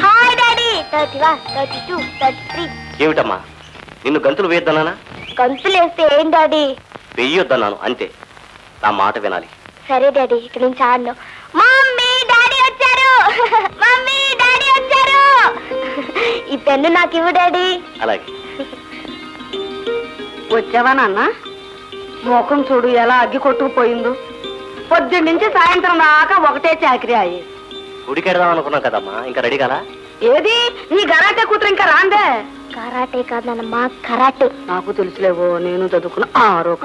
Hi daddy 31 32 33. ఏమిటమ్మా నిన్ను గంతులు వేయొద్దన్నానా? గంతులు వేస్తే ఏం డాడీ? వెయ్యొద్దన్నాను అంతే. నా మాట వినాలి. సరే డాడీ, ఇక్కడ నుంచి ఆడను. మమ్మీ డాడీ వచ్చారు, మమ్మీ డాడీ వచ్చారు. ఈ పెన్ను నాకు ఇవ్వు డాడీ. అలాగే. వచ్చావా నాన్న? ముఖం చూడు ఎలా అగ్గి కొట్టుకుపోయిందో. పొద్దున్న నుంచి సాయంత్రం దాకా ఒకటే చాకరీ అయ్యి. గుడికెడదాం అనుకున్నాం కదమ్మా, ఇంకా రెడీ కాలా? ఏది నీ గరాటే కూతురు ఇంకా రాందే? Karate కాదన్నమ్మా, karate. నాకు తెలుసులేవో, నేను చదువుకున్న ఆరోక.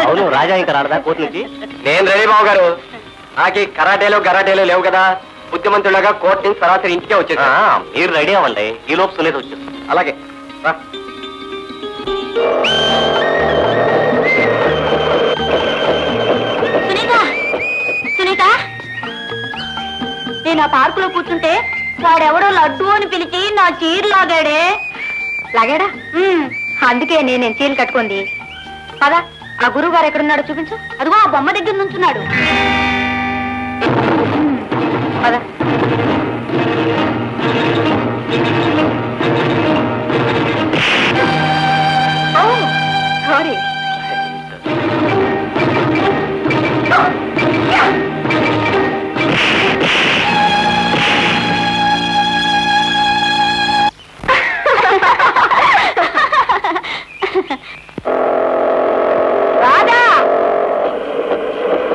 అవును, రాజా ఇంకా రాడదా కోర్టు నుంచి? నేను రెడీ బాబు గారు. నాకు కరాటేలు లేవు కదా. బుద్ధిమంతులుగా కోర్టు నుంచి సరాసరి ఇంటికే వచ్చేసా. మీరు రెడీ అవ్వండి, ఈ లోపు సునీత వచ్చేసి. అలాగే రా. సునీత, సునీత, నేను ఆ పార్కులో కూర్చుంటే వాడెవడో లడ్డు అని పిలిచి నా చీర లాగాడే. లాగాడా? అందుకే నేను చీరలు కట్టుకుంది. పదా, ఆ గురువు గారు ఎక్కడున్నాడో చూపించు. అదిగో ఆ బొమ్మ దగ్గర నుంచున్నాడు. పదా. సారీ. రాజా,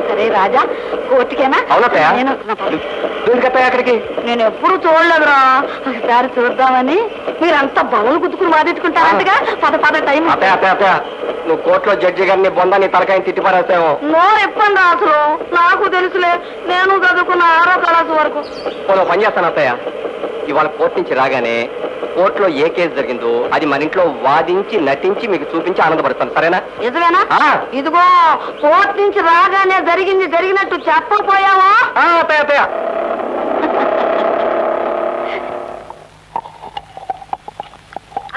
సరే రాజా, కోర్టుకేనా? అవునత్తయ్య. అక్కడికి నేను ఎప్పుడు చూడలేదురా, ఒకసారి చూద్దామని. మీరంతా బలలు గుద్దుకుని వాదించుకుంటారంటగా. పద టైం. అత్తయ్య నువ్వు కోర్టులో జడ్జి గారిని బొందాన్ని తలకాయని తిట్టిపారేస్తావు. నోరు ఎప్పండి అసలు. నాకు తెలుసులే, నేను చదువుకున్న 6వ క్లాసు వరకు. నేను పని చేస్తాను అత్తయ్య. ఇవాళ కోర్టు నుంచి రాగానే కోర్టులో ఏ కేసు జరిగిందో అది మన ఇంట్లో వాదించి నటించి మీకు చూపించి ఆనందపడతాను, సరేనా? నిజమేనా? ఇదిగో కోర్టు నుంచి రాగానే జరిగినట్టు చెప్పకపోయావా? అత్తయ్య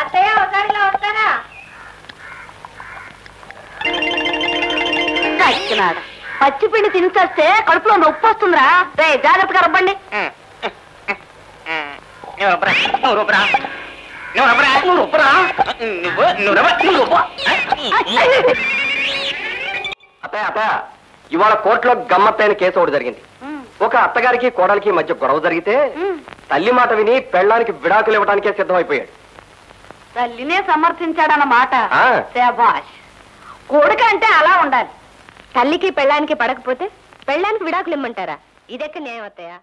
అత్తయ్య ఒకసారిలా వస్తారా? పచ్చిపిండి తినిచేస్తే కడుపులో నొప్పి వస్తుందిరా. రే జాగ్రత్తగా రబ్బండి. అత్తయ్య ఇవాళ కోర్టులో గమ్మత్తైన కేసు ఒకటి జరిగింది. ఒక అత్తగారికి కోడలికి మధ్య గొడవ జరిగితే తల్లి మాట విని పెళ్ళానికి విడాకులు ఇవ్వడానికే సిద్ధమైపోయాడు. తల్లినే సమర్థించాడన్నమాట. శభాష్. కొడుకు అంటే అలా ఉండాలి. తల్లికి పెళ్ళానికి పడకపోతే పెళ్ళానికి విడాకులు ఇమ్మంటారా? ఇదెక్క న్యాయం అత్తయ్య.